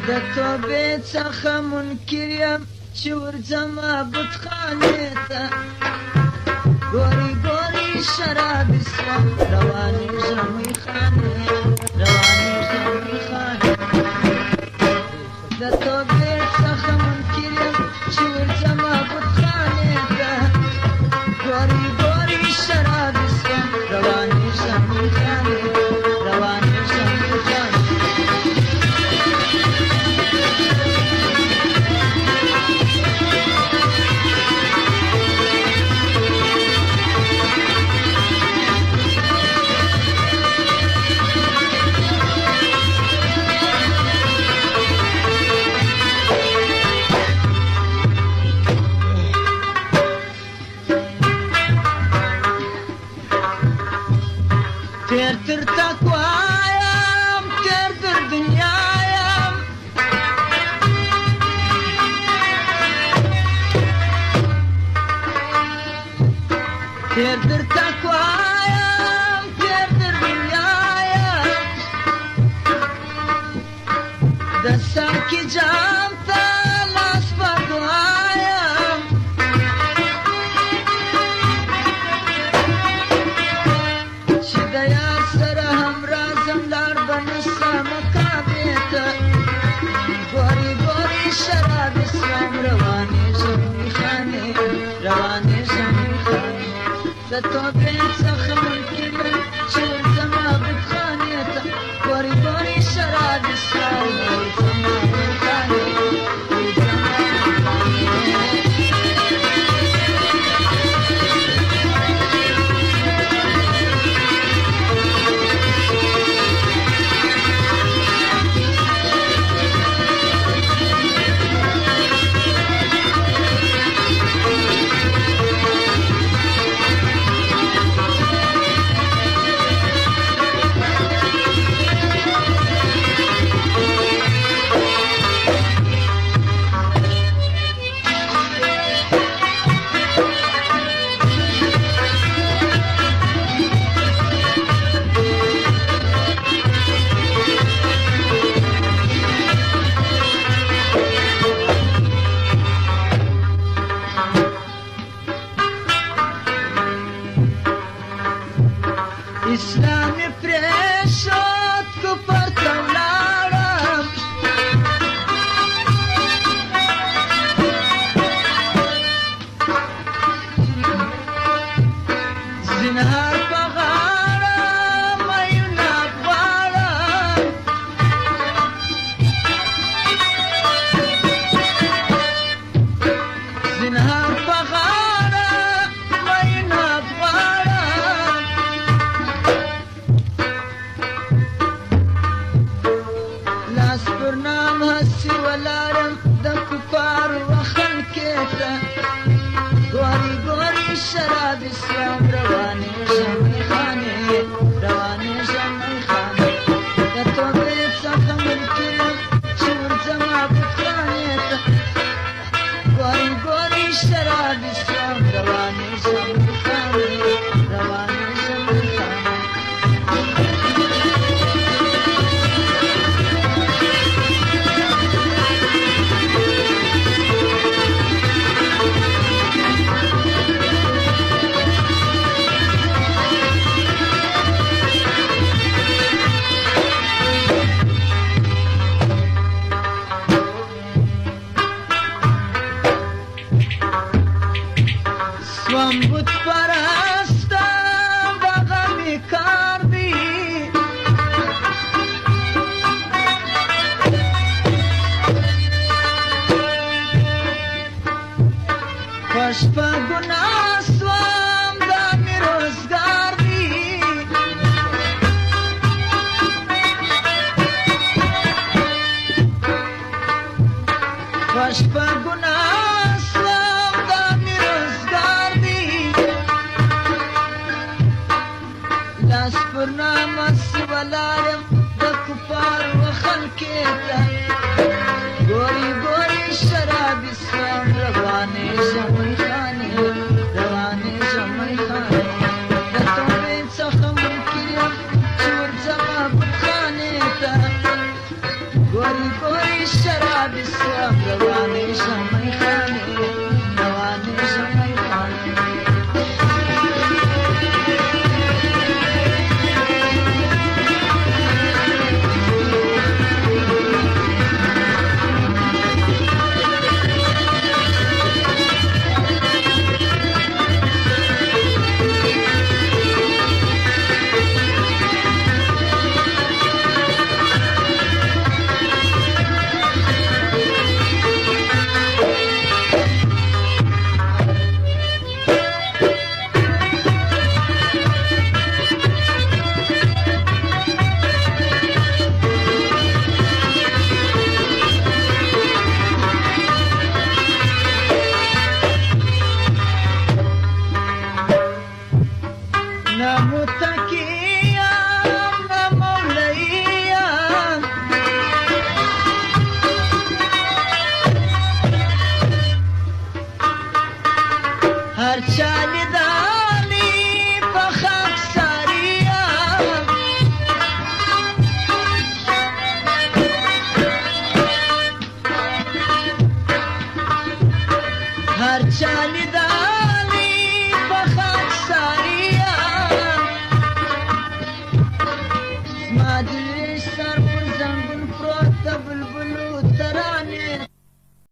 د توبې څخه منکر یم چې ورځمه بتخانې ته ګوري ګوري شرابي سوم روانېږم میخانې روانېږم میخانې د توبې څخه منکر یم چې ورځمه بتخانې ته ګوري ګوري شرابي سوم روانېږم میخانې روانېږم میخانې تیر تر تقوا یم تیر تر دنیا یم تیر تر تقوا یم تیر تر دنیا یم د سر کی جام ته لاس په دعا یم چې د یار سره همرازم لار به نسم کعبې ته ګوري ګوري شرابي سوم روانېږم میخانې روانېږم میخانې د توبې څخه منکر یم چې ورځمه بتخانې ته ګوري ګوري شرابي سوم ورځمه میخانې ورځمه میخانې اسلام پرېښود کفر ته ولاړم زنهار په غاړه میونه غواړم زنهار په غاړه میونه غواړم لاس پر نام هسې ولاړم د کفارو و خلکې ته ګوري ګوري شرابي سوم روانېږم میخانې روانېږم میخانې د توبې څخه منکر یم چې ورځمه بتخانې ته ګوري ګوري شرابي سوم روانېږم میخانې روانېږم میخانې سوم بت پرستم دغه مې کار دی خوش په ګناه سوم دا مې روزګار دی خوش په ګناه سوم دا مې روزګار دی لاس پر نام هسې ولاړم د کفارو و خلکې ته ګوري ګوري شرابي سوم روانېږم میخانې ودالي په خاکساریا هر چا لیدلی